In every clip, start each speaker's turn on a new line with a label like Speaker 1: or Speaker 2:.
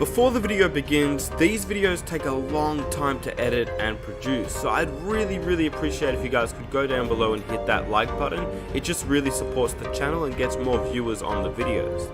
Speaker 1: Before the video begins, these videos take a long time to edit and produce, so I'd really appreciate if you guys could go down below and hit that like button. It just really supports the channel and gets more viewers on the videos.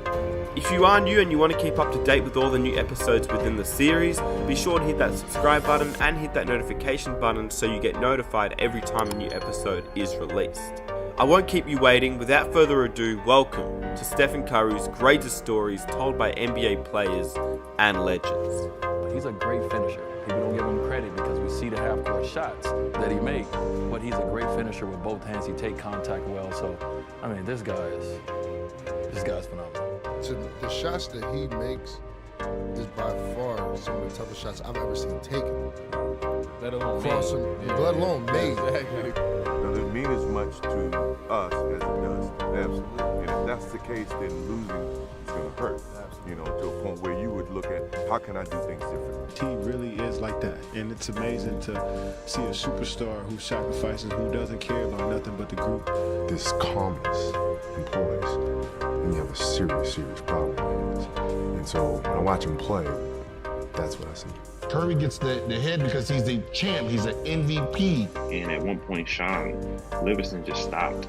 Speaker 1: If you are new and you want to keep up to date with all the new episodes within the series, be sure to hit that subscribe button and hit that notification button so you get notified every time a new episode is released. I won't keep you waiting. Without further ado, welcome to Stephen Curry's greatest stories told by NBA players and legends.
Speaker 2: He's a great finisher. People don't give him credit because we see the half-court shots that he makes, but he's a great finisher with both hands. He takes contact well. So, I mean, this guy's phenomenal.
Speaker 3: The shots that he makes is by far some of the toughest shots I've ever seen taken.
Speaker 4: Let alone
Speaker 3: let alone made.
Speaker 4: Exactly.
Speaker 5: Does it mean as much to us as it does to them? And if that's the case, then losing is going to hurt. You know, to a point where you would look at how can I do things differently.
Speaker 6: He really is like that, and it's amazing to see a superstar who sacrifices, who doesn't care about nothing but the group.
Speaker 7: This calmness employs, and you have a serious problem with hands. And so when I watch him play, that's what I see.
Speaker 8: Curry gets the head because he's a champ. He's an MVP.
Speaker 9: And at one point, Sean Livingston just stopped.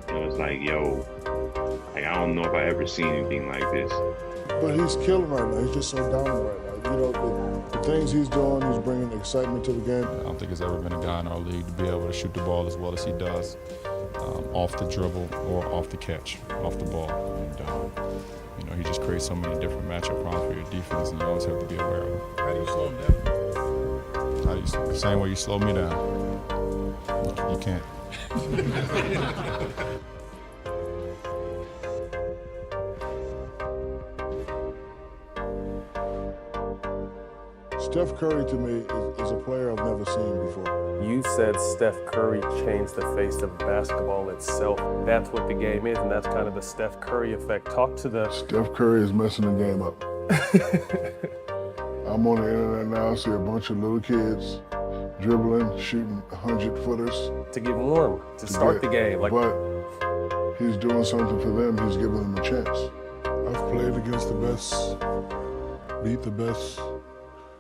Speaker 9: And it was like, yo, like, I don't know if I ever seen anything like this.
Speaker 10: But he's killing right now. He's just so dominant right now. You know, the things he's doing, he's bringing excitement to the game.
Speaker 11: I don't think there's ever been a guy in our league to be able to shoot the ball as well as he does, off the dribble or off the catch, off the ball. And, you know, he just creates so many different matchup problems for your defense, and you always have to be aware of it.
Speaker 4: How do you slow him down?
Speaker 11: The same way you slow me down. You can't.
Speaker 10: Steph Curry, to me, is a player I've never seen before.
Speaker 12: You said Steph Curry changed the face of basketball itself. That's what the game is, and that's kind of the Steph Curry effect. Talk to the...
Speaker 10: Steph Curry is messing the game up. I'm on the internet now, I see a bunch of little kids dribbling, shooting 100-footers.
Speaker 12: To get warm, to start the game.
Speaker 10: But he's doing something for them. He's giving them a chance. I've played against the best, beat the best.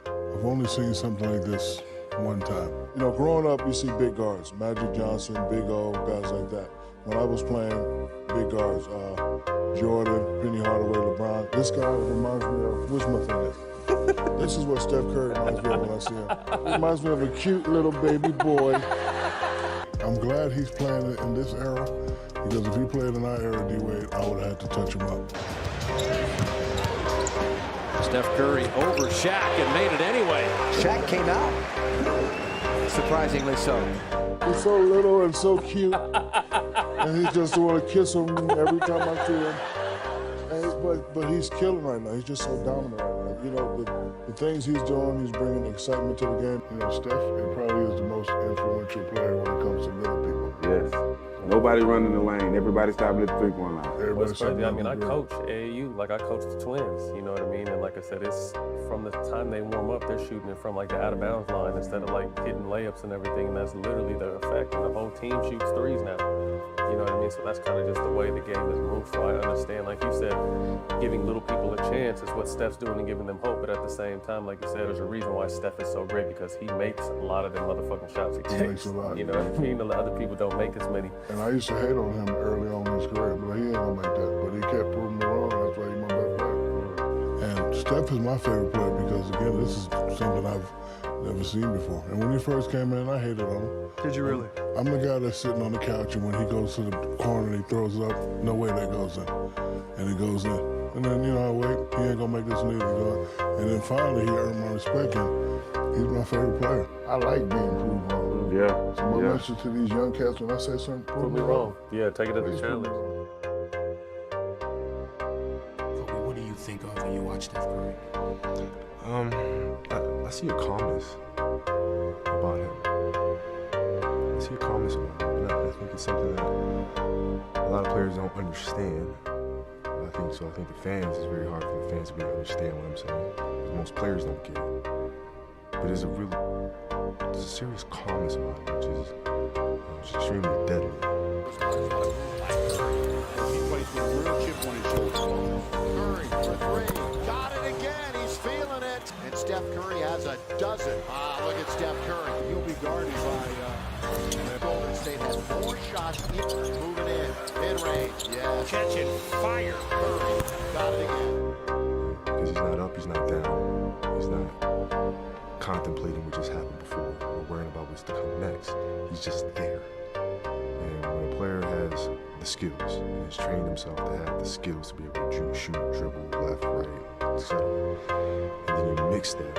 Speaker 10: I've only seen something like this one time. You know, growing up, you see big guards, Magic Johnson, Big O, guys like that. When I was playing big guards, Jordan, Penny Hardaway, LeBron, this guy reminds me of, where's my finger? This is what Steph Curry reminds me of when I see him. He reminds me of a cute little baby boy. I'm glad he's playing in this era, because if he played in our era, D-Wade, I would have had to touch him up.
Speaker 2: Steph Curry over Shaq and made it anyway.
Speaker 13: Shaq came out, surprisingly so.
Speaker 10: He's so little and so cute, and he just want to kiss him every time I see him. But he's killing right now. He's just so dominant right now. You know, the things he's doing, he's bringing excitement to the game. You know, Steph probably is the most influential player when it comes to little people.
Speaker 5: Yes. Nobody running the lane. Everybody stopping at the three-point line.
Speaker 12: What's crazy, I mean, I coach AAU, like I coach the Twins, you know what I mean? And like I said, it's from the time they warm up, they're shooting it from like the out-of-bounds line instead of like hitting layups and everything, and that's literally the effect. And the whole team shoots threes now, you know what I mean? So that's kind of just the way the game is moved. So I understand, like you said, giving little people a chance is what Steph's doing and giving them hope. But at the same time, like you said, there's a reason why Steph is so great, because he makes a lot of them motherfucking shots he takes.
Speaker 10: He makes a lot.
Speaker 12: You know what I mean? A lot of people don't make as many.
Speaker 10: And I used to hate on him early on in his career, but he ain't gonna make that. But he kept proving me wrong, that's why he's my best player. And Steph is my favorite player because, again, this is something I've never seen before. And when he first came in, I hated on him.
Speaker 4: Did you really?
Speaker 10: I'm the guy that's sitting on the couch, and when he goes to the corner and he throws it up, no way that goes in. And it goes in. And then, you know, I wait, he ain't gonna make this neither. And then finally, he earned my respect, and he's my favorite player. I like being proved wrong.
Speaker 5: Yeah.
Speaker 10: So my message to these young cats, when I say something, prove me wrong.
Speaker 12: Yeah, take it as a challenge.
Speaker 13: Kobe, what do you think of when you watch Steph Curry?
Speaker 7: I see a calmness about him. I see a calmness about him. And I think it's something that a lot of players don't understand. I think the fans, it's very hard for the fans to be able to understand what I'm saying. Most players don't get it. But there's a serious calmness about him, which is extremely deadly.
Speaker 3: He plays with a real chip on his shoulder. Curry for three. Got it again. He
Speaker 14: He's feeling it. And Steph Curry has a dozen. Look at Steph Curry. He'll be guarded by Golden State has more shots moving in. Mid-range. Yes. Catching fire. Curry got it again.
Speaker 7: Because he's not up, he's not down. He's not contemplating what just happened before or worrying about what's to come next. He's just there. And when a player has the skills and has trained himself to have the skills to be able to shoot, dribble, left, right, etc., and then you mix that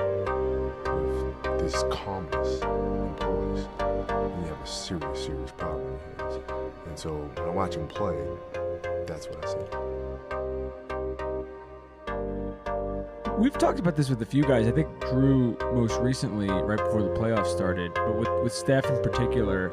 Speaker 7: with this calmness and poise, and you have a serious, serious problem in your hands. And so when I watch him play, that's what I see.
Speaker 15: We've talked about this with a few guys. I think Drew most recently, right before the playoffs started, but with Steph in particular,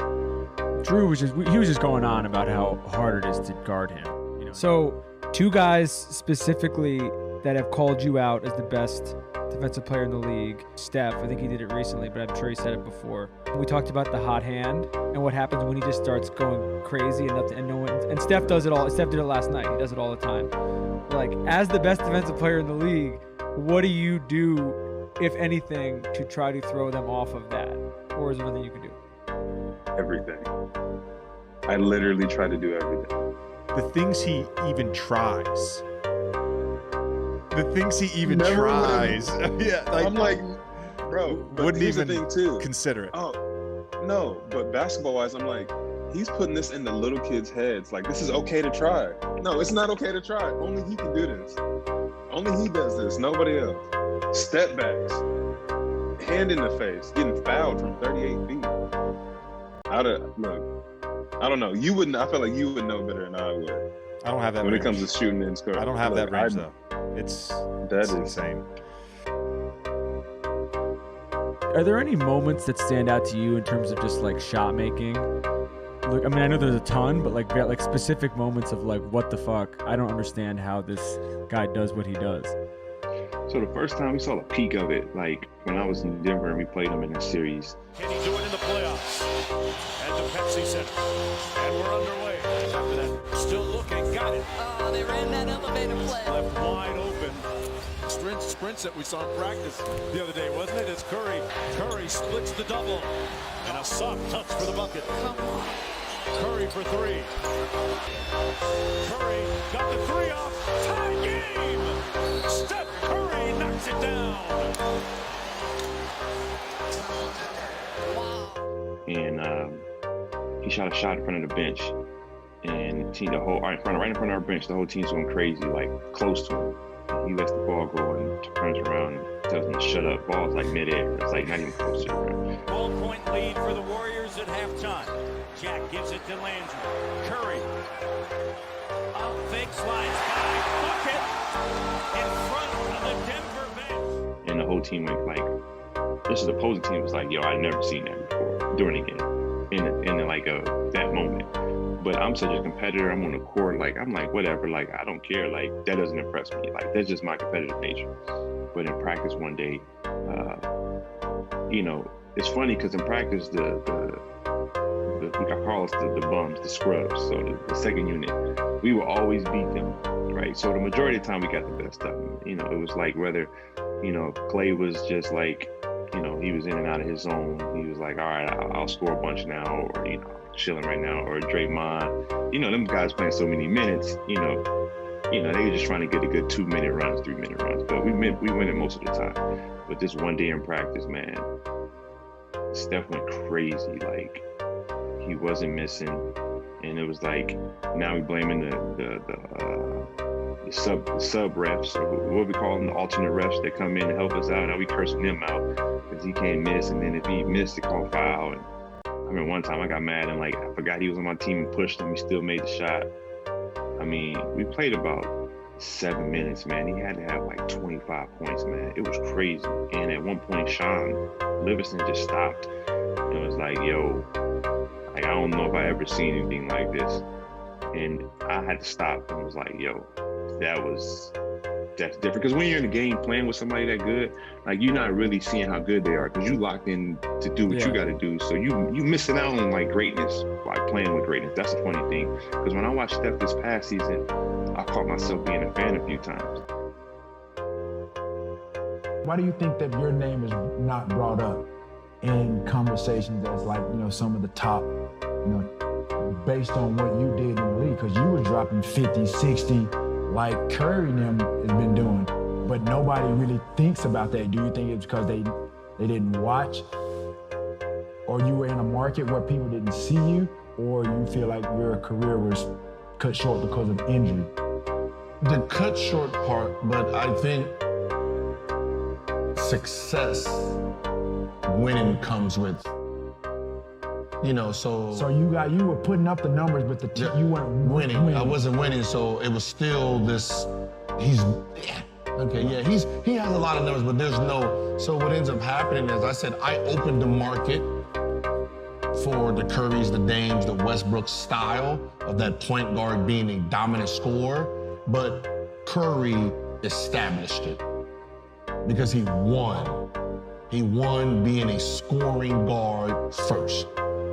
Speaker 15: Drew was just going on about how hard it is to guard him. You know? So, two guys specifically that have called you out as the best defensive player in the league. Steph, I think he did it recently, but I'm sure he said it before. We talked about the hot hand and what happens when he just starts going crazy and no one. And Steph does it all. Steph did it last night. He does it all the time. Like, as the best defensive player in the league, what do you do, if anything, to try to throw them off of that? Or is there nothing you can do?
Speaker 16: Everything. I literally try to do everything.
Speaker 17: The things he even tries. The things he even
Speaker 16: Never
Speaker 17: tries. Yeah, like,
Speaker 16: I'm like, bro, but
Speaker 17: wouldn't
Speaker 16: here's
Speaker 17: even
Speaker 16: the thing too.
Speaker 17: Consider it.
Speaker 16: Oh, no, but basketball-wise, I'm like, he's putting this in the little kids' heads. Like, this is okay to try. No, it's not okay to try. Only he can do this. Only he does this, nobody else. Step backs, hand in the face, getting fouled from 38 feet. Look, I don't know. You wouldn't. I feel like you would know better than I would.
Speaker 17: I don't have that
Speaker 16: when
Speaker 17: range.
Speaker 16: it comes to shooting and scoring.
Speaker 17: I don't have that range though. It's insane.
Speaker 15: Are there any moments that stand out to you in terms of just like shot making? Look, I mean, I know there's a ton, but like specific moments of like, what the fuck? I don't understand how this guy does what he does.
Speaker 9: So the first time we saw a peak of it, like when I was in Denver and we played him in a series.
Speaker 18: Can he do it in the playoffs? At the Pepsi Center. And we're underway. After that, still looking, got it.
Speaker 19: Oh, they ran that elevator play.
Speaker 18: Left wide open. Sprints that we saw in practice the other day, wasn't it? As Curry splits the double. And a soft touch for the bucket.
Speaker 19: Come on.
Speaker 18: Curry for three. Curry got the three off. Tie game! Steph Curry knocks it down.
Speaker 9: And he shot a shot in front of the bench. And the team, right in front of our bench, the whole team's going crazy, like close to him. He lets the ball go and turns around and tells him to shut up. Ball's like midair. It's like not even close to the rim.
Speaker 18: 12-point lead for the Warriors at halftime. Jack gives it to Landry. Curry. Up, fake slides by. Bucket in front of the Denver bench.
Speaker 9: And the whole team went like, this is the opposing team was like, yo, I've never seen that before during the game. In like that moment. But I'm such a competitor. I'm on the court. Like, I'm like, whatever. Like, I don't care. Like, that doesn't impress me. Like, that's just my competitive nature. But in practice one day, you know, it's funny because in practice, we got call us the bums, the scrubs. So the second unit, we will always beat them, right? So the majority of the time we got the best of them. You know, it was like whether, you know, Clay was just like, you know, he was in and out of his zone. He was like, all right, I'll score a bunch now, or, you know, chilling right now, or Draymond. You know, them guys playing so many minutes, you know, they were just trying to get a good 2-minute runs, 3-minute runs. But we win it most of the time. But this one day in practice, man, Steph went crazy. Like, he wasn't missing. And it was like, now we blaming the sub refs, or what we call them, the alternate refs that come in to help us out. Now we cursing them out because he can't miss. And then if he missed, they call foul. And I remember one time I got mad and like, I forgot he was on my team and pushed him. He still made the shot. I mean, we played about 7 minutes, man. He had to have like 25 points, man. It was crazy. And at one point, Sean Livingston just stopped. And it was like, yo, like, I don't know if I ever seen anything like this. And I had to stop and was like, yo, that's different. Because when you're in the game playing with somebody that good, like, you're not really seeing how good they are because you locked in to do what you got to do. So you missing out on like greatness by playing with greatness. That's the funny thing. Because when I watched Steph this past season, I caught myself being a fan a few times.
Speaker 20: Why do you think that your name is not brought up in conversations as like, some of the top, based on what you did in the league? Because you were dropping 50, 60, like Curry and them has been doing, but nobody really thinks about that. Do you think it's because they didn't watch, or you were in a market where people didn't see you, or you feel like your career was cut short because of injury?
Speaker 8: The cut short part, but I think success winning comes with,
Speaker 20: So you were putting up the numbers, but you weren't winning.
Speaker 8: I wasn't winning, so it was still this. He has a lot of numbers, but there's no. So what ends up happening is, I said I opened the market for the Currys, the Dames, the Westbrook style of that point guard being a dominant scorer, but Curry established it because he won. He won being a scoring guard first.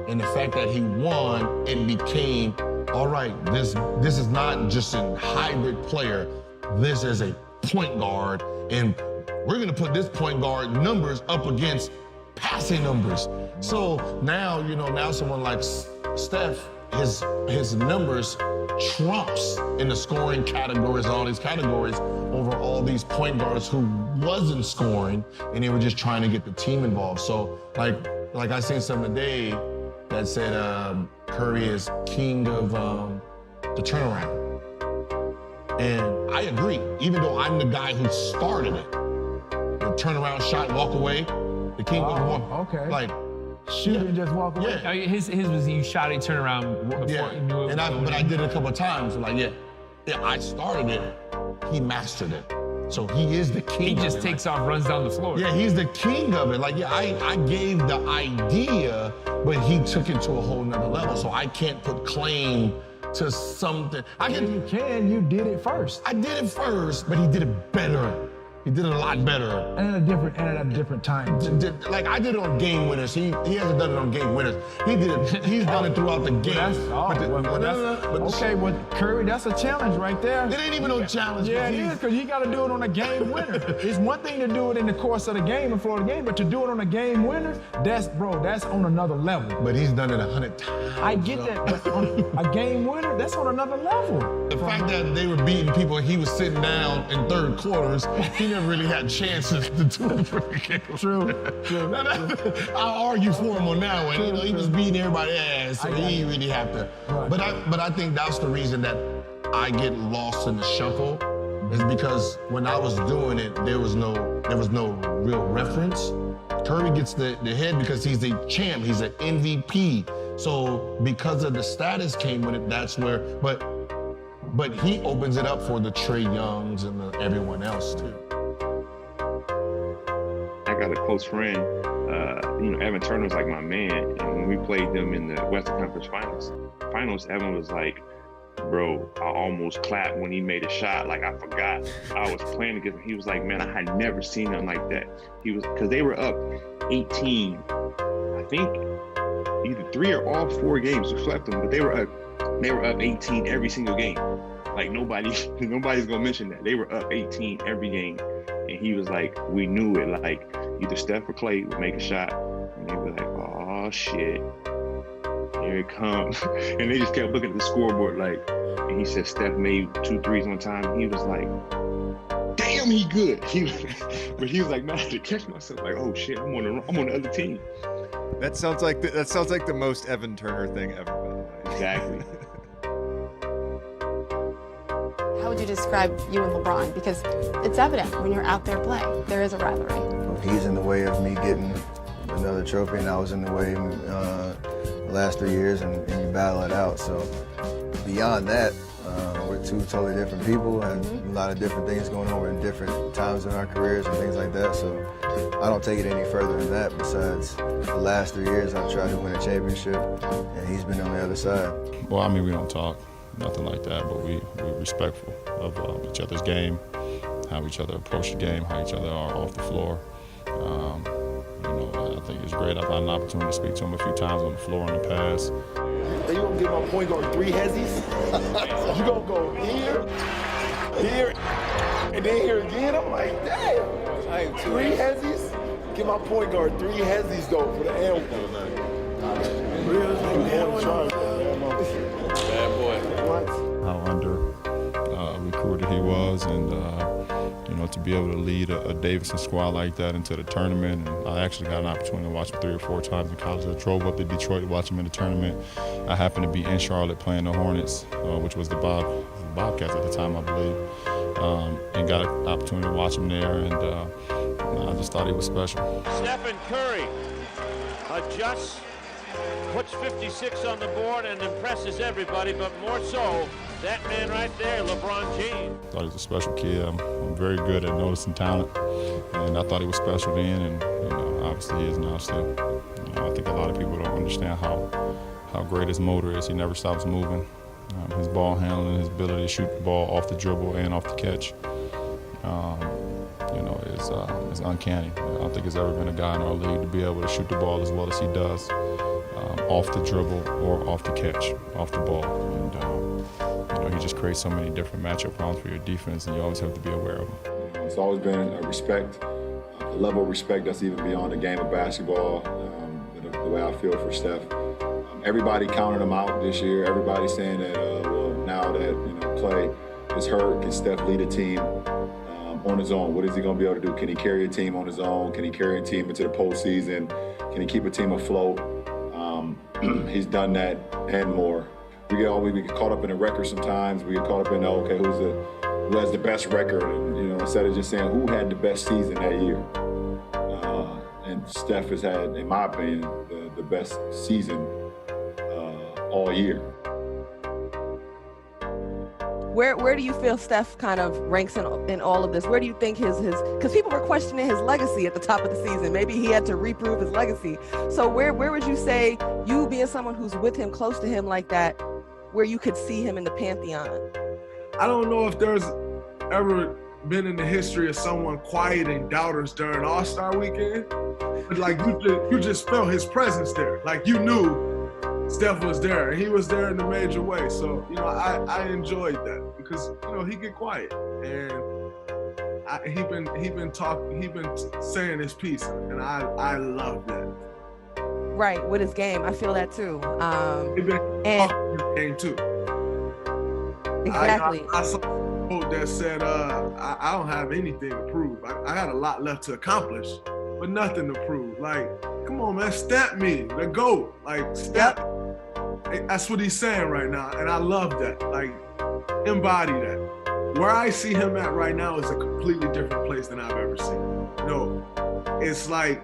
Speaker 8: And the fact that he won, it became, all right, this is not just a hybrid player. This is a point guard, and we're gonna put this point guard numbers up against passing numbers. So now, now someone like Steph, his numbers trumps in the scoring categories, all these categories, over all these point guards who wasn't scoring, and they were just trying to get the team involved. So like I seen something today that said Curry is king of the turnaround. And I agree, even though I'm the guy who started it. The turnaround shot, walk away, the king of one.
Speaker 20: Okay.
Speaker 8: Like,
Speaker 20: shoot and just walk away.
Speaker 8: Yeah.
Speaker 21: His was you shot a turnaround before he knew it.
Speaker 8: But I did it a couple of times. Like, I started it. He mastered it. So he is the king.
Speaker 21: He just takes off, runs down the floor.
Speaker 8: Yeah, he's the king of it. Like, I gave the idea, but he took it to a whole nother level. So I can't put claim to something.
Speaker 20: You did it first.
Speaker 8: I did it first, but he did it better. He did it a lot better.
Speaker 20: And at a different time.
Speaker 8: Like, I did it on game winners. He hasn't done it on game winners. He did it. He's done it throughout the game.
Speaker 20: Well, Curry, that's a challenge right there.
Speaker 8: It ain't even no challenge.
Speaker 20: Yeah, it is, because you got to do it on a game winner. It's one thing to do it in the course of the game and Florida game, but to do it on a game winner, that's on another level.
Speaker 8: But he's done it 100 times.
Speaker 20: I get that, but on a game winner, that's on another level.
Speaker 8: The fact that they were beating people and he was sitting down in third quarters, he never really had chances to do it for the game.
Speaker 20: True.
Speaker 8: I'll argue for him on that one. He was beating everybody's ass, so he didn't really have to. Right. But I think that's the reason that I get lost in the shuffle, is because when I was doing it, there was no real reference. Curry gets the head because he's a champ, he's an MVP. So because of the status came with it, that's where, but he opens it up for the Trae Youngs and everyone else too.
Speaker 9: I got a close friend, Evan Turner was like my man, and when we played them in the Western Conference Finals, Evan was like, bro, I almost clapped when he made a shot. Like, I forgot I was playing against him. He was like, man, I had never seen nothing like that. Because they were up 18, I think either 3 or all 4 games, reflect them, but they were up 18 every single game. Like, nobody's gonna mention that. They were up 18 every game. And he was like, we knew it. Like, either Steph or Clay would make a shot, and they were like, oh shit, here it comes. And they just kept looking at the scoreboard, like, and he said Steph made 2 threes one time, and he was like, damn, he good. But he was like, man, I had to catch myself, like, oh shit, I'm on the other team.
Speaker 4: That sounds like the most Evan Turner thing ever, by the way.
Speaker 9: Exactly.
Speaker 22: How would you describe you and LeBron? Because it's evident when you're out there playing, there is a rivalry.
Speaker 23: He's in the way of me getting another trophy, and I was in the way the last 3 years, and you battle it out. So beyond that, we're 2 totally different people, and a lot of different things going on. We're in different times in our careers and things like that. So I don't take it any further than that. Besides, the last 3 years, I've tried to win a championship, and he's been on the other side.
Speaker 11: Well, I mean, we don't talk, nothing like that, but we're respectful of each other's game, how each other approach the game, how each other are off the floor. I think it's great. I've had an opportunity to speak to him a few times on the floor in the past.
Speaker 24: Are you gonna give my point guard 3 hezzies? You gonna go here, and then here again? I'm like, damn. Hey, 3 hezzies? Give my point guard 3 hezzies, though, for the L.
Speaker 1: Bad boy.
Speaker 11: How under recruited he was, and you know, to be able to lead a Davidson squad like that into the tournament. And I actually got an opportunity to watch him 3 or 4 times in college. I drove up to Detroit to watch him in the tournament. I happened to be in Charlotte playing the Hornets, which was the Bobcats at the time, I believe, and got an opportunity to watch him there, and I just thought he was special.
Speaker 18: Stephen Curry adjusts, puts 56 on the board, and impresses everybody, but more so, that man right there, LeBron James.
Speaker 11: I thought he was a special kid. I'm very good at noticing talent, and I thought he was special then, and you know, obviously he is now still. You know, I think a lot of people don't understand how great his motor is. He never stops moving. His ball handling, his ability to shoot the ball off the dribble and off the catch, you know, is uncanny. I don't think there's ever been a guy in our league to be able to shoot the ball as well as he does, off the dribble or off the catch, off the ball. And you know, he just creates so many different matchup problems for your defense, and you always have to be aware of him.
Speaker 2: It's always been a respect, a level of respect that's even beyond the game of basketball. The way I feel for Steph. Everybody counted him out this year. Everybody saying that, well, now that Clay is hurt, can Steph lead a team on his own? What is he going to be able to do? Can he carry a team on his own? Can he carry a team into the postseason? Can he keep a team afloat? He's done that and more. We get caught up in the record sometimes. We get caught up in who has the best record, and instead of just saying who had the best season that year. And Steph has had, in my opinion, the best season all year.
Speaker 5: Where do you feel Steph kind of ranks in all of this? Where do you think his because people were questioning his legacy at the top of the season. Maybe he had to reprove his legacy. So where would you say, you being someone who's with him, close to him like that, where you could see him in the pantheon?
Speaker 6: I don't know if there's ever been in the history of someone quieting doubters during All-Star weekend, but like you just felt his presence there. Like you knew Steph was there, and he was there in a major way. So, I enjoyed that because, he get quiet, and he been saying his piece, and I love that.
Speaker 5: Right, with his game, I feel that too.
Speaker 6: He been talking his game too.
Speaker 5: Exactly.
Speaker 6: I saw a quote that said, I don't have anything to prove. I got a lot left to accomplish, but nothing to prove. Like, come on, man, step me, the GOAT. Like, step. Yep. That's what he's saying right now, and I love that. Like, embody that. Where I see him at right now is a completely different place than I've ever seen. It's like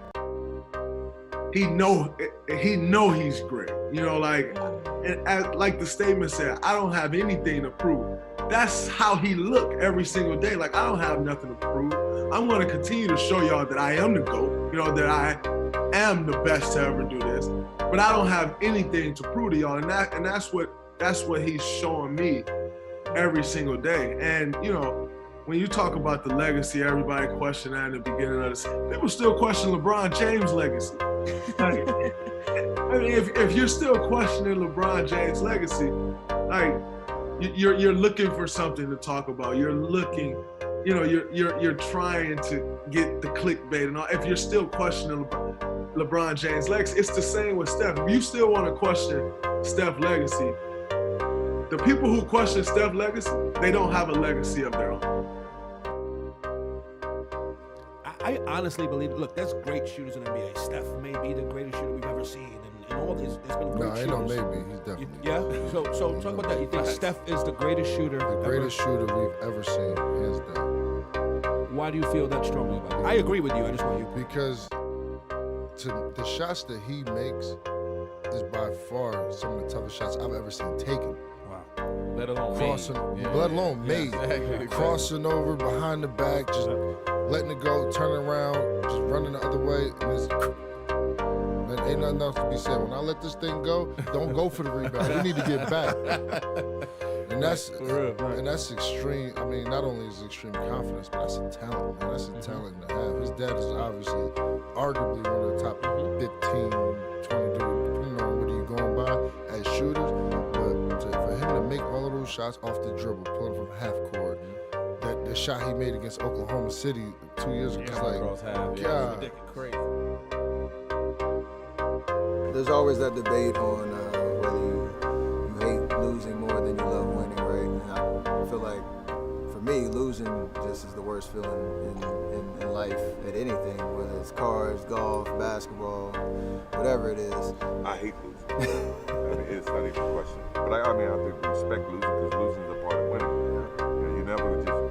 Speaker 6: he know he's great. Like the statement said, I don't have anything to prove. That's how he look every single day. Like, I don't have nothing to prove. I'm going to continue to show y'all that I am the GOAT. That I am the best to ever do this. But I don't have anything to prove to y'all, and that's what he's showing me every single day. And when you talk about the legacy, everybody questioned that in the beginning of this. People still question LeBron James' legacy. Like, I mean, if you're still questioning LeBron James' legacy, like you're looking for something to talk about. You're looking, you're trying to get the clickbait and all. If you're still questioning LeBron James' legacy, it's the same with Steph. If you still want to question Steph's legacy, the people who question Steph's legacy, they don't have a legacy of their own.
Speaker 13: I honestly believe, look, there's great shooters in the NBA. Steph may be the greatest shooter we've ever seen, and all these, there's been great shooters.
Speaker 3: No, maybe. He's definitely.
Speaker 13: Yeah? So talk about that. You think Steph is the greatest shooter?
Speaker 3: The greatest shooter we've ever seen, hands down.
Speaker 13: Why do you feel that strongly about it? I agree with you. I just want you.
Speaker 3: Because the shots that he makes is by far some of the toughest shots I've ever seen taken.
Speaker 1: Wow. Let alone
Speaker 3: made.
Speaker 1: Exactly.
Speaker 3: Crossing over behind the back, just letting it go, turning around, just running the other way, and then ain't nothing else to be said. When I let this thing go, don't go for the rebound. We need to get back. And that's extreme. I mean, not only is it extreme confidence, but that's a talent, man. That's a talent to have. His dad is obviously, arguably one of the top 15, 20, depending on what you're going by as shooters. But for him to make all of those shots off the dribble, pulling from half court, that shot he made against Oklahoma City 2 years ago. It's like, God.
Speaker 13: Crazy.
Speaker 23: There's always that debate on whether you hate losing more than you love winning, right? And I feel like, for me, losing just is the worst feeling in life at anything, whether it's cars, golf, basketball, whatever it is.
Speaker 1: I hate losing. I mean, it's not even a question. But I mean, I think we respect losing because losing is a part of winning. You never just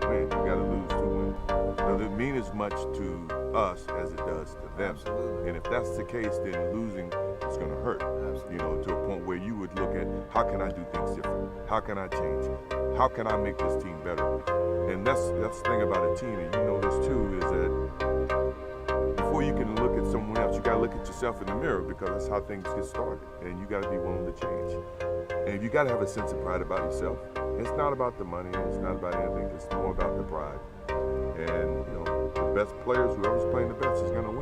Speaker 1: win. You got to lose to win. It doesn't mean as much to us as it does to them.
Speaker 23: Absolutely.
Speaker 1: And if that's the case, then losing is going to hurt.
Speaker 23: Absolutely.
Speaker 1: To a point where you would look at how can I do things different? How can I change? How can I make this team better? And that's the thing about a team, and you know this too, is that before you can look at someone else, you got to look at yourself in the mirror, because that's how things get started. And you got to be willing to change. And you got to have a sense of pride about yourself. It's not about the money. It's not about anything. It's more about the pride. And the best players, whoever's playing the best, is going to win.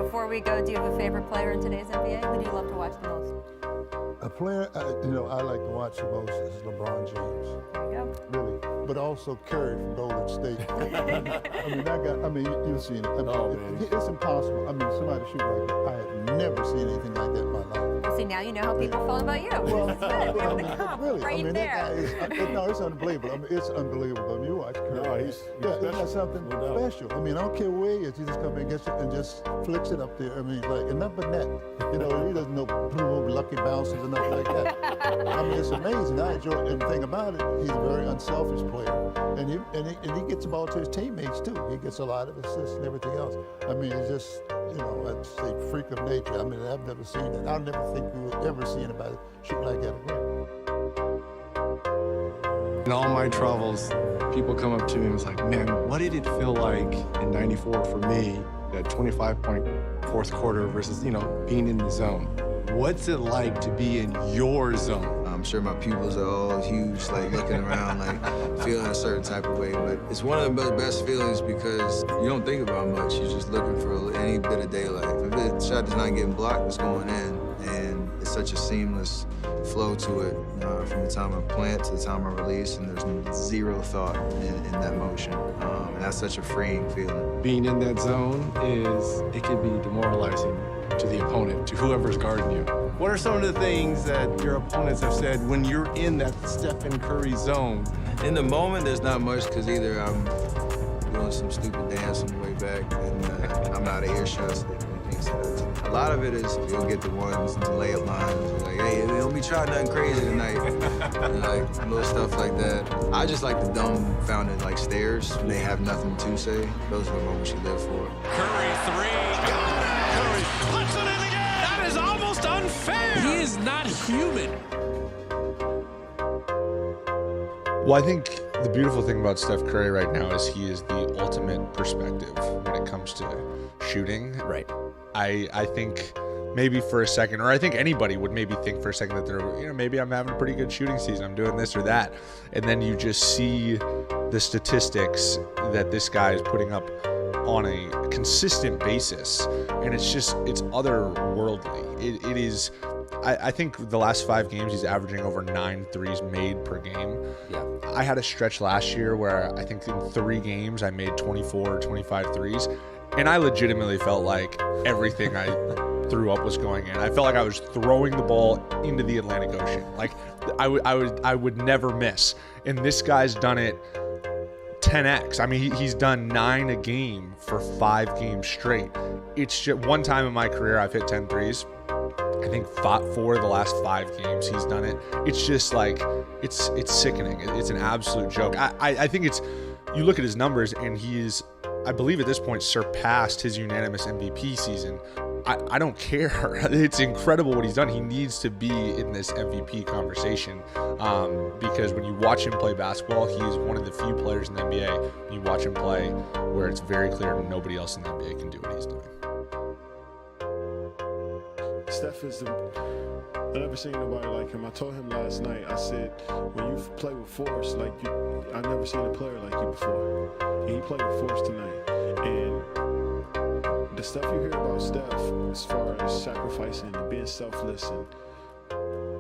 Speaker 10: Before we go, do you have a favorite player in today's NBA? Who do you love to watch the most?
Speaker 12: A player, I like to watch the most is LeBron James.
Speaker 10: There you go.
Speaker 12: Really, but also Curry from Golden State. You've seen it. It's impossible. Somebody shoot like that. I have never seen anything like that in my life.
Speaker 10: Well, see, now you know how people feel about you.
Speaker 12: Well,
Speaker 10: It's good. We have the comp
Speaker 12: really,
Speaker 10: right
Speaker 12: that
Speaker 10: there.
Speaker 12: guy is, it's unbelievable. It's unbelievable. You watch Curry.
Speaker 24: No, he's
Speaker 12: isn't that something special? I don't care where he is. He just comes and gets it and just flicks it up there. And nothing but net. He doesn't know lucky bounces and nothing like that. It's amazing. I enjoy it. And the thing about it, he's a very unselfish player. And he gets the ball to his teammates too. He gets a lot of assists and everything else. It's just, I'd say freak of nature. I've never seen it. I never think we would ever see anybody shoot like that again.
Speaker 14: In all my travels, people come up to me and was like, man, what did it feel like in '94 for me, that 25-point fourth quarter versus, being in the zone? What's it like to be in your zone?
Speaker 23: I'm sure my pupils are all huge, looking around, feeling a certain type of way. But it's one of the best feelings because you don't think about much. You're just looking for any bit of daylight. If the shot is not getting blocked, it's going in. And it's such a seamless flow to it from the time I plant to the time I release, and there's zero thought in that motion. And that's such a freeing feeling.
Speaker 14: Being in that zone it can be demoralizing to the opponent, to whoever's guarding you. What are some of the things that your opponents have said when you're in that Stephen Curry zone?
Speaker 23: In the moment, there's not much because either I'm doing some stupid dance on the way back and I'm out of earshot, so they can't say that. A lot of it is you'll get the ones, the layup lines, like, hey, don't be trying nothing crazy tonight. And little stuff like that. I just like the dumbfounded stares when they have nothing to say. Those are the moments you live for.
Speaker 18: Curry three. Got it! Curry puts it in again! That is almost unfair! He is not human.
Speaker 25: Well, I think the beautiful thing about Steph Curry right now is he is the ultimate perspective when it comes to shooting.
Speaker 26: Right.
Speaker 25: I think maybe for a second, or I think anybody would maybe think for a second that they're, maybe I'm having a pretty good shooting season. I'm doing this or that. And then you just see the statistics that this guy is putting up on a consistent basis. And it's otherworldly. It is, I think the last 5 games, he's averaging over 9 threes made per game.
Speaker 26: Yeah.
Speaker 25: I had a stretch last year where I think in 3 games I made 24 or 25 threes. And I legitimately felt like everything I threw up was going in. I felt like I was throwing the ball into the Atlantic Ocean. Like I would never miss. And this guy's done it 10x. He's done 9 a game for 5 games straight. It's just one time in my career I've hit 10 threes. I think 4 of the last 5 games he's done it. It's just it's sickening. It's an absolute joke. I think you look at his numbers and he's, I believe at this point, surpassed his unanimous MVP season. I don't care. It's incredible what he's done. He needs to be in this MVP conversation because when you watch him play basketball, he is one of the few players in the NBA, when you watch him play, where it's very clear nobody else in the NBA can do what he's doing.
Speaker 24: Steph is I've never seen nobody like him. I told him last night, I said, when you play with force, I've never seen a player like you before. And he played with force tonight. And the stuff you hear about Steph, as far as sacrificing and being selfless and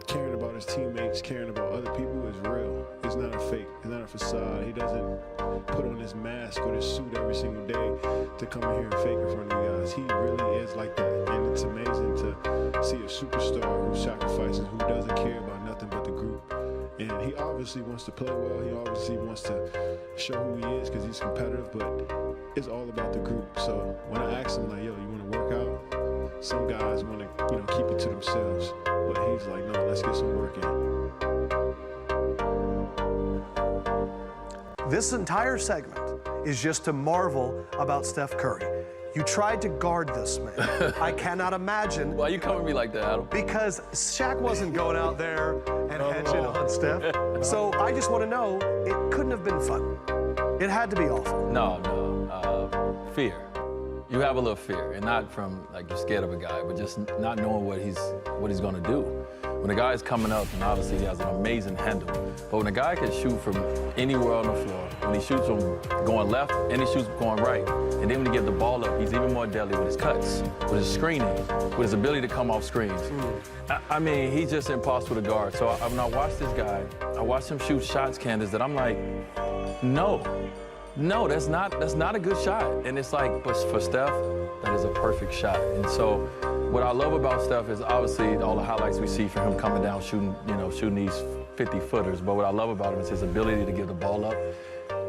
Speaker 24: caring about about his teammates caring about other people is real. It's not a fake. It's not a facade. He doesn't put on his mask or his suit every single day to come in here and fake in front of you guys. He really is like that. And it's amazing to see a superstar who sacrifices, who doesn't care about nothing but the group. And he obviously wants to play well. He obviously wants to show who he is because he's competitive, but it's all about the group. So when I asked him, like, yo, you want to work out? Some guys want to, keep it to themselves. But he's like, no, let's get some work in.
Speaker 7: This entire segment is just to marvel about Steph Curry. You tried to guard this man. I cannot imagine.
Speaker 15: Why are you coming at me like that, Adam?
Speaker 7: Because Shaq wasn't going out there and hedging on Steph. So I just want to know, it couldn't have been fun. It had to be awful.
Speaker 15: No. Fear. You have a little fear, and not from like you're scared of a guy, but just not knowing what he's going to do. When a guy is coming up, and obviously he has an amazing handle, but when a guy can shoot from anywhere on the floor, when he shoots from going left and he shoots going right, and then when he gets the ball up, he's even more deadly with his cuts, with his screening, with his ability to come off screens. I mean, he's just impossible to guard. So when I watch this guy, I watch him shoot shots, Candace, that I'm like, no, that's not a good shot. And it's like, but for Steph, that is a perfect shot. And so what I love about Steph is obviously all the highlights we see for him coming down, shooting these 50-footers. But what I love about him is his ability to get the ball up,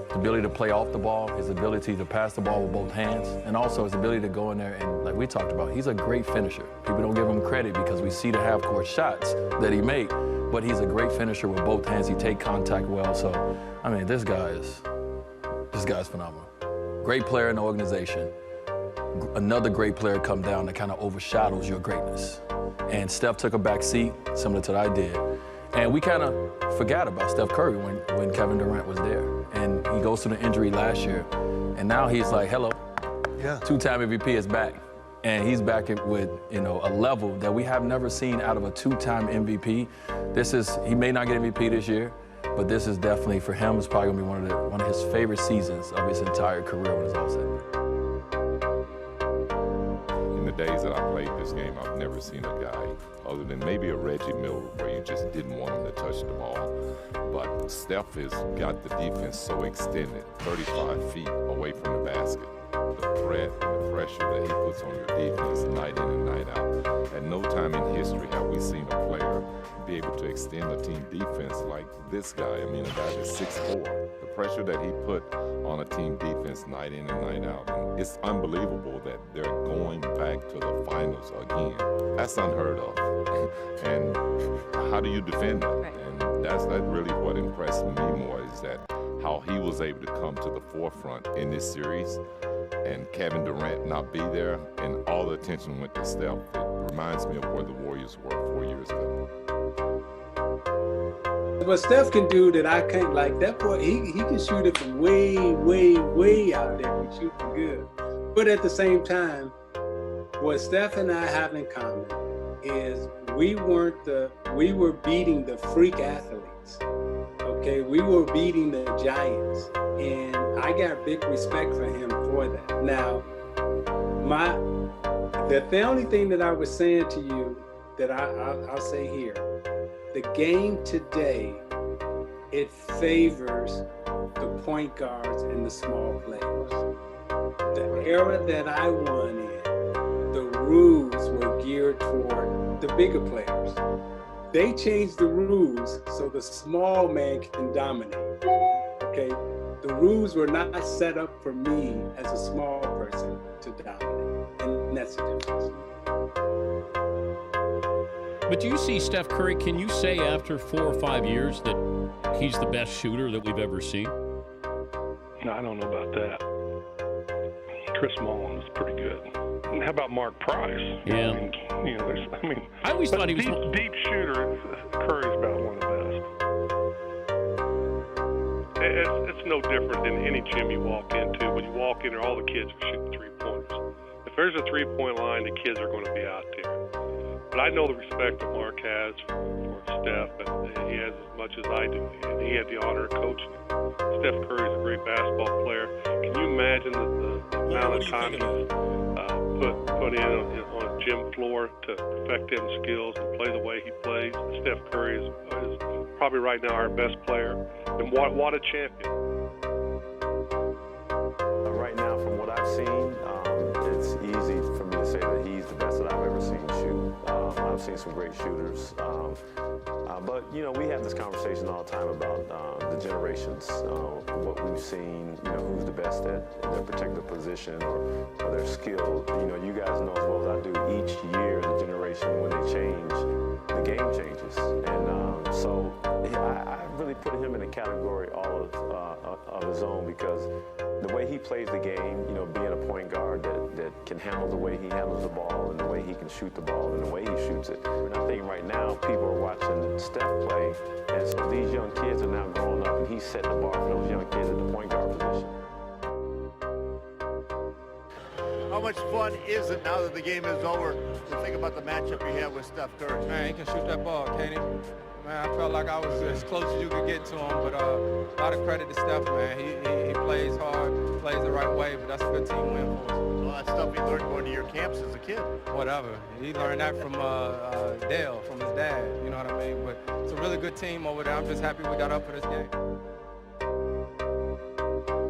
Speaker 15: his ability to play off the ball, his ability to pass the ball with both hands, and also his ability to go in there and, like we talked about, he's a great finisher. People don't give him credit because we see the half-court shots that he made, but he's a great finisher with both hands. He takes contact well. So, I mean, this guy's phenomenal. Great player in the organization. Another great player come down that kind of overshadows your greatness. And Steph took a back seat, similar to what I did. And we kind of forgot about Steph Curry when Kevin Durant was there. And he goes through the injury last year. And now he's like, hello, two-time MVP is back. And he's back with, a level that we have never seen out of a two-time MVP. He may not get MVP this year, but this is definitely, for him, it's probably gonna be one of his favorite seasons of his entire career when it's all said and done.
Speaker 1: In the days that I played this game, I've never seen a guy, other than maybe a Reggie Miller, where you just didn't want him to touch the ball. But Steph has got the defense so extended, 35 feet away from the basket. The threat and the pressure that he puts on your defense night in and night out. At no time in history have we seen a player be able to extend a team defense like this guy. I mean, a guy that's 6'4". The pressure that he put on a team defense night in and night out. And it's unbelievable that they're going back to the finals again. That's unheard of. And how do you defend that? Right. And that's really what impressed me more, is that how he was able to come to the forefront in this series, and Kevin Durant not be there, and all the attention went to Steph. It reminds me of where the Warriors were 4 years ago.
Speaker 16: What Steph can do that I can't, like that boy, he can shoot it from way, way, way out there. He shoots good. But at the same time, what Steph and I have in common is we were beating the freak athletes. Okay, we were beating the giants. And I got big respect for him for that. Now, the only thing that I was saying to you that I'll say here, the game today, it favors the point guards and the small players. The era that I won in, the rules were geared toward the bigger players. They changed the rules so the small man can dominate. Okay? The rules were not set up for me as a small person to dominate, and that's the difference.
Speaker 17: But do you see Steph Curry, can you say after 4 or 5 years that he's the best shooter that we've ever seen?
Speaker 19: No, I don't know about that. Chris Mullin is pretty good. And how about Mark Price?
Speaker 17: Yeah.
Speaker 19: I
Speaker 17: always thought he was
Speaker 19: deep shooter. Curry's about one of the best. It's no different than any gym you walk into. When you walk in there, all the kids are shooting three-pointers. If there's a three-point line, the kids are going to be out there. But I know the respect that Mark has for Steph, and he has as much as I do. And he had the honor of coaching him. Steph Curry's a great basketball player. Can you imagine the amount of time he's put in on a gym floor to perfect his skills and play the way he plays. Steph Curry is probably right now our best player, and what a champion.
Speaker 4: Right now, from what I've seen, it's easy for me to say that he's the best that I've ever seen shoot. I've seen some great shooters, but you know, we have this conversation all the time about the generations, what we've seen, you know, who's the best at their particular position or their skill. You know, you guys know as well as I do, each year, the generation, when they change, the game changes. And so I really put him in a category all of his own, because the way he plays the game, you know, being a point guard that can handle the way he handles the ball and the way he can shoot the ball and the way he shoots it. And I think right now people are watching Steph play, and so these young kids are now growing up and he's setting the bar for those young kids at the point guard position.
Speaker 8: How much fun is it now that the game is over to think about the matchup you have with Steph Curry?
Speaker 9: Man, he can shoot that ball, can't he? Man, I felt like I was as close as you could get to him, but a lot of credit to Steph, man. He plays hard, plays the right way, but that's a good team win for us.
Speaker 8: Well, that stuff he learned going to your camps as a kid.
Speaker 9: Whatever. He learned that from Dale, from his dad, you know what I mean? But it's a really good team over there. I'm just happy we got up for this game.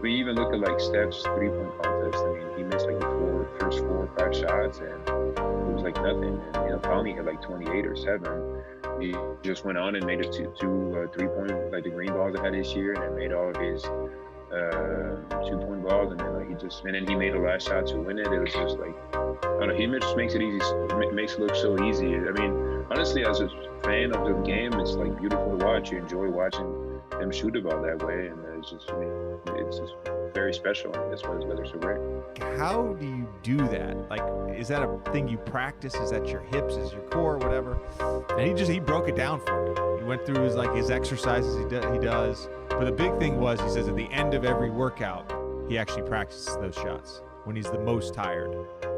Speaker 20: We even look at like Steph's three-point contest. I mean, he missed like the first 4 or 5 shots, and it was like nothing. And you know, Tommy had like 28 or 7. He just went on and made it to 3-point, like the green balls that had this year, and then made all of his 2-point balls, and then and then he made the last shot to win it. It was just like, I don't know, he just makes it easy, makes it look so easy. I mean, honestly, as a fan of the game, it's like beautiful to watch. You enjoy watching them shoot the ball that way, and it's just, I mean, it's just very special, and that's why his weather's so great.
Speaker 21: How do you do that? Like, is that a thing you practice? Is that your hips? Is your core? Whatever. And he broke it down for me. He went through his exercises he does. But the big thing was, he says at the end of every workout, he actually practices those shots when he's the most tired.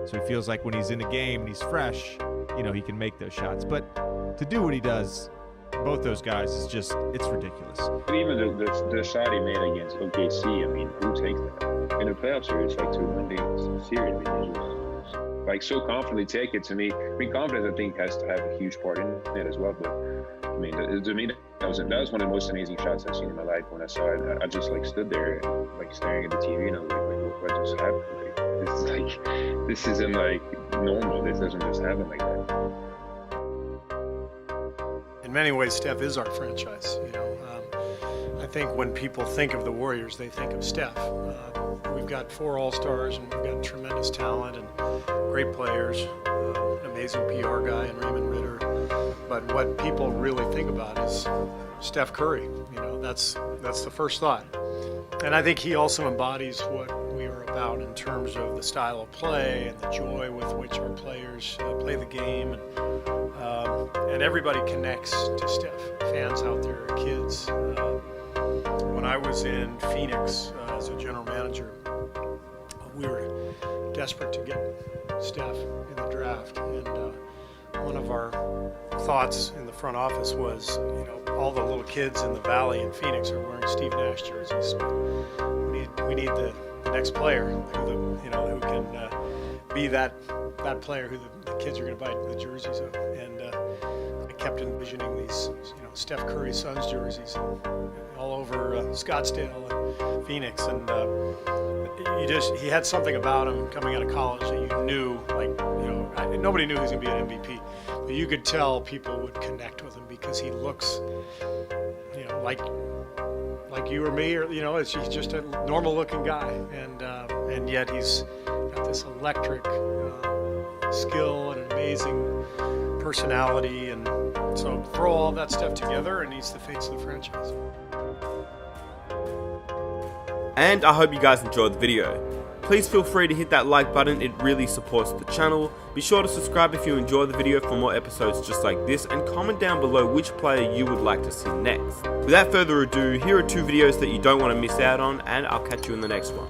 Speaker 21: So he feels like when he's in a game and he's fresh, you know, he can make those shots. But to do what he does, both those guys, is just, it's ridiculous.
Speaker 20: But even the shot he made against OKC, I mean, who takes that? In the playoff series, like to win the series, I mean, just like so confidently take it. To me, I mean, confidence I think has to have a huge part in it as well. But I mean, to me, that was one of the most amazing shots I've seen in my life. When I saw it, I just like stood there, like staring at the TV, and I was like, what just happened? This isn't like normal. This doesn't just happen like that.
Speaker 26: In many ways, Steph is our franchise. You know, I think when people think of the Warriors, they think of Steph. We've got 4 All-Stars, and we've got tremendous talent and great players, an amazing PR guy in Raymond Ritter. But what people really think about is Steph Curry. You know, that's the first thought. And I think he also embodies what we are about in terms of the style of play and the joy with which our players play the game. And everybody connects to Steph, fans out there, kids. When I was in Phoenix as a general manager, we were desperate to get Steph in the draft. And one of our thoughts in the front office was, you know, all the little kids in the Valley in Phoenix are wearing Steve Nash jerseys. We need the next player who can be that player who the kids are going to buy the jerseys of. And I kept envisioning these, you know, Steph Curry Suns jerseys all over Scottsdale and Phoenix, and he had something about him coming out of college that you knew, like, you know, nobody knew he was going to be an MVP, but you could tell people would connect with him because he looks, you know, like you or me, or, you know, he's just a normal looking guy, and yet he's got this electric skill and an amazing personality, and so throw all that stuff together and he's the face of the franchise.
Speaker 27: And I hope you guys enjoyed the video. Please feel free to hit that like button, it really supports the channel. Be sure to subscribe if you enjoy the video for more episodes just like this, and comment down below which player you would like to see next. Without further ado, here are 2 videos that you don't want to miss out on, and I'll catch you in the next one.